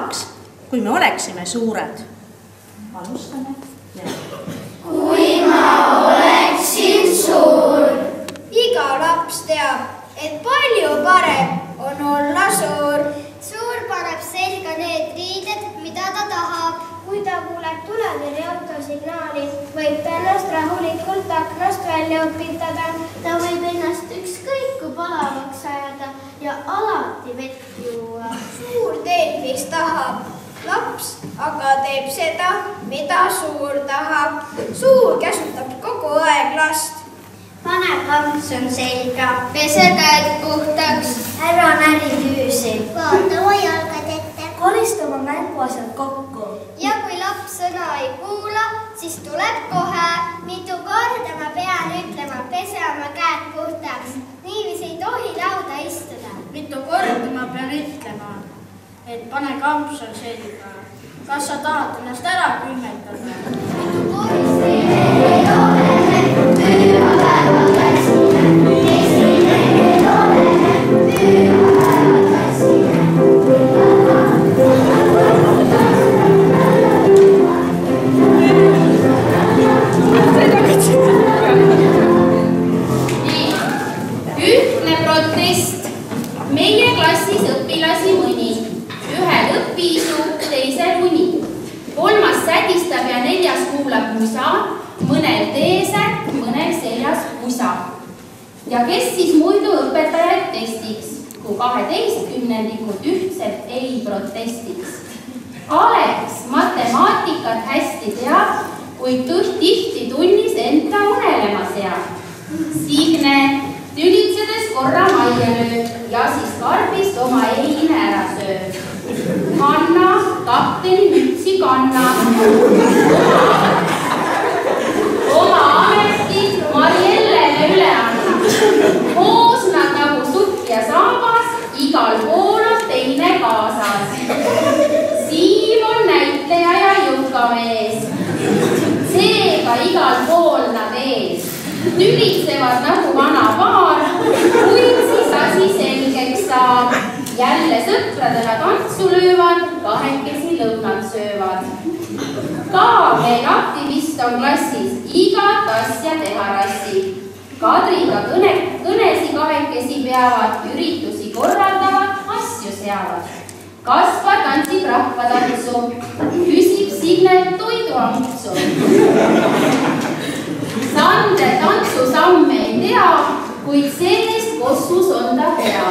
tahaks, kui me oleksime suured? Alustame. Kui ma oleksin suur. Iga laps teab, et palju parem on olla suur. Suur paneb selga need riided, mida ta tahab. Kui ta kuuleb tuletõrje autosignaali, võib ta ennast rahulikult aknast välja upitada. Ta võib ennast ükskõik kui palavaks ajada ja alati vett juua. Suur teeb, mis tahab. Laps aga teeb seda, mida suur tahab. Suur käsutab kogu aeg last. Pane kampsun selga, pese käed puhtaks, ära näri tüüsi. Vaata oma jalgad ette. Korista oma mänguasjad kokku. Ja kui laps sõna ei kuula, siis tuleb kohe. Mitu korda ma pean ütlema, pese oma käed puhtaks. Niivis ei tohi lauda istuda. Mitu korda ma pean ütlema, et pane kampsun selga. Kas sa tahad ennast ära külmetada? Mitu korda ei ole püha päeval käsile. Esile ei ole püha päeval käsile. Ühtne protest. Meie klassis õpilasi mõni. Ühel õpiisu, teisel uni. Kolmas sädistab ja neljas kuulab musa. Mõnel teesärk, mõnel seljas musa. Ja kes siis muidu õpetajaid testiks, kui 12-kümnendikud ühtselt ei protestiks? Alex matemaatikat hästi teab, kuid tihti tunnis enda unelema seab. Signe tülitsedes korra majja lööb ja siis karbist oma eine ära sööb. Hanna kapteni mütsi kannab. Oma ameti Mariellele üle annab. Koos nad nagu sukk ja saabas, igal pool on teine kaasas. Siim on näitleja ja jukamees. Seega igal pool nad ees. Tülitsevad nagu vana paar, kuid siis asi selgeks saab. Jälle sõpradele tantsu löövad, kahekesi lõunad söövad. Ka meil aktivist on klassis, igat asja teha rassi. Kadriga kõnesi kahekesi peavad, üritusi korraldavad, asju seavad. Kaspar tantsib rahvatantsu, küsib Signelt toiduampsu. Sander tantsusamme ei tea, kuid sellest kossus on ta hea.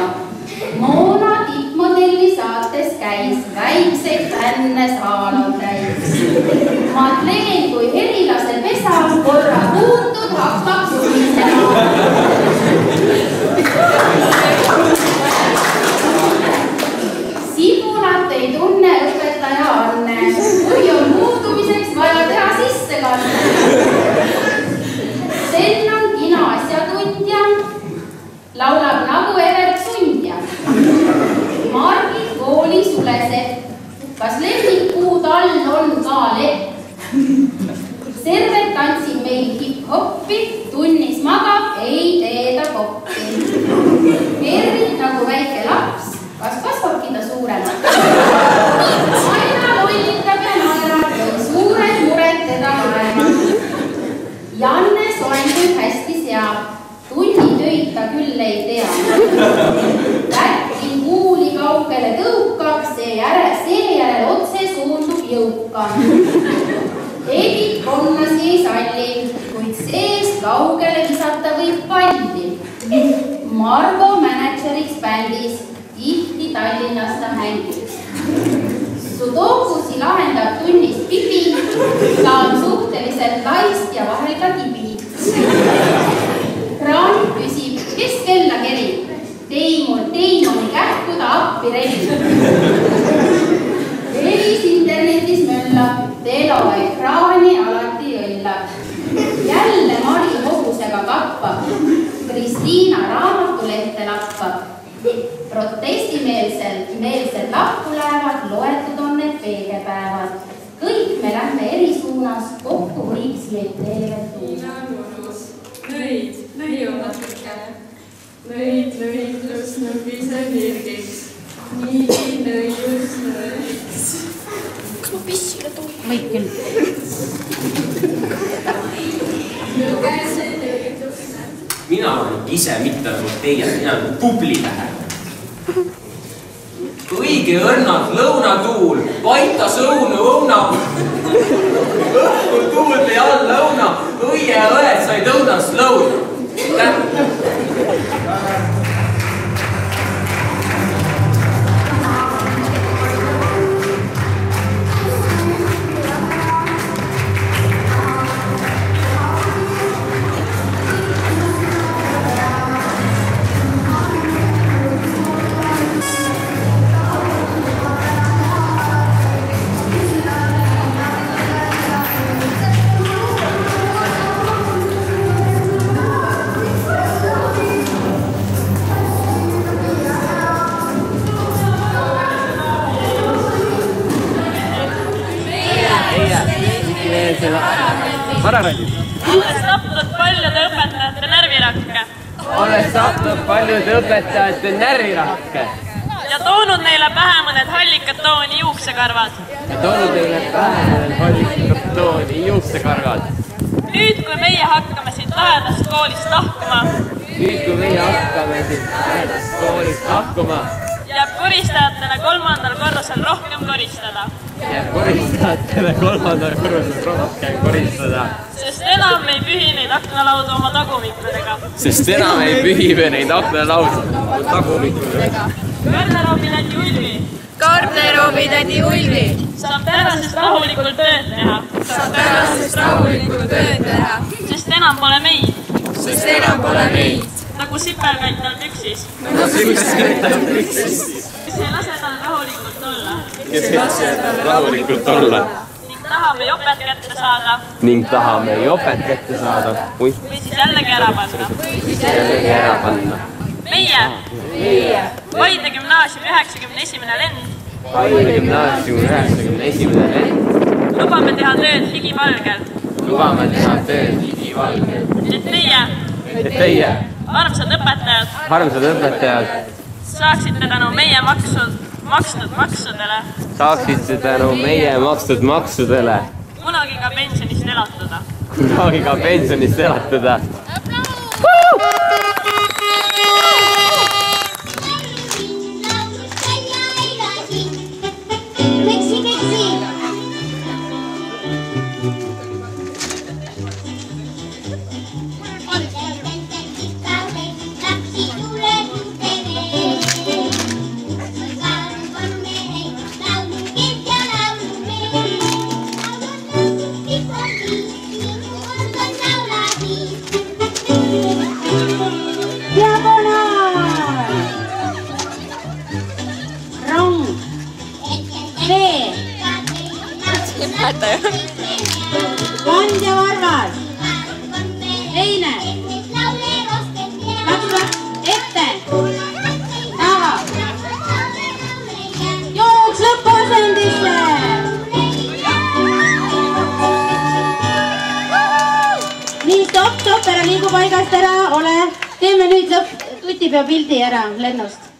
Moona tippmodelli saates käis, väikseid fänne saal on täis. Madleen kui herilase pesa korra muutud hakkab sumisema. Sibulat ei tunne õpetaja Anne, kui on muutumiseks vaja teha sissekanne. Sel on kino asjatundja, laulab nagu Evert Sundja. Margit kooli suleseb, kas lemmikpuud all on ka lepp? Servet tantsib meil hip-hoppi, tunnis magab, ei tee ta koppi. Errit nagu väike laps, kas kasvabki ta suuremaks? Aina lollitab ja naerab, kui suured mured teda naeravad. Janne soenguid hästi seab, tunnitöid ta küll ei tea. Lätkin kuuli kaugele tõukab, seejärel otse suundub jõuka. Edith konnasi ei salli, kuid seest kaugele visata võib palli. Margo mänedžeriks bändis, tihti Tallinnas ta hängib. Sudokusi lahendab tunnis Pipi, ta on suhteliselt laist ja vahel ka tibi. Kraanik küsib, kes kella kerib? Teimoni kähku ta appi relib. Elis internetis möllab, Telo ekraani alati õllab. Jälle Mari hobusega kappab, Kristiina raamatulehte lappab. Protestimeelsed lahku lähevad, loetud on need peegepäevad. Kõik me lähme eri suunas, kokku võiks meil teevet tuua. Lõi on natukene. Lõid, lõidlus, nõbise virgiks. Nii lõidlus, lõiks. kas ma pissile tohin? Võid küll. Mina olen ise mitte nagu teie, mina olen Publitähe. Õige õrnalt lõunatuul, paitas õunu õuna. Õhkul tuulde all lõuna, õie õed said õunast lõuna. Olles tapnud paljude õpetajate närvirakke. Olles tapnud paljude õpetajate närvirakke. Ja toonud neile pähe mõned hallikat tooni juuksekarvad. Nüüd, kui meie hakkame siit lahedast koolist lahkuma, jääb koristajatele 3. korrusel rohkem koristada. Sest enam ei pühi neid aknalaudu oma tagumikudega. Garderoobi tädi Ulvi saab tänasest rahulikult tööd teha. Sest enam pole meid. Nagu sipelkaital püksis. Kes ei lase tal rahulikult olla. Ning tahame jopet kätte saada. Või siis jällegi ära panna. Meie. Paide gümnaasiumi 91. lend. Lubame teha tööd higipalgel. Et teie, armsad õpetajad, saaksite tänu meie makstud maksudele kunagi ka pensionist elatada. Kond ja varvas. Teine. Kaks ette. Taha. Jooks lõpuasendisse. Nii, stopp, ära liigu paigast ära, ole. Teeme nüüd tutipea pildi ära lennust.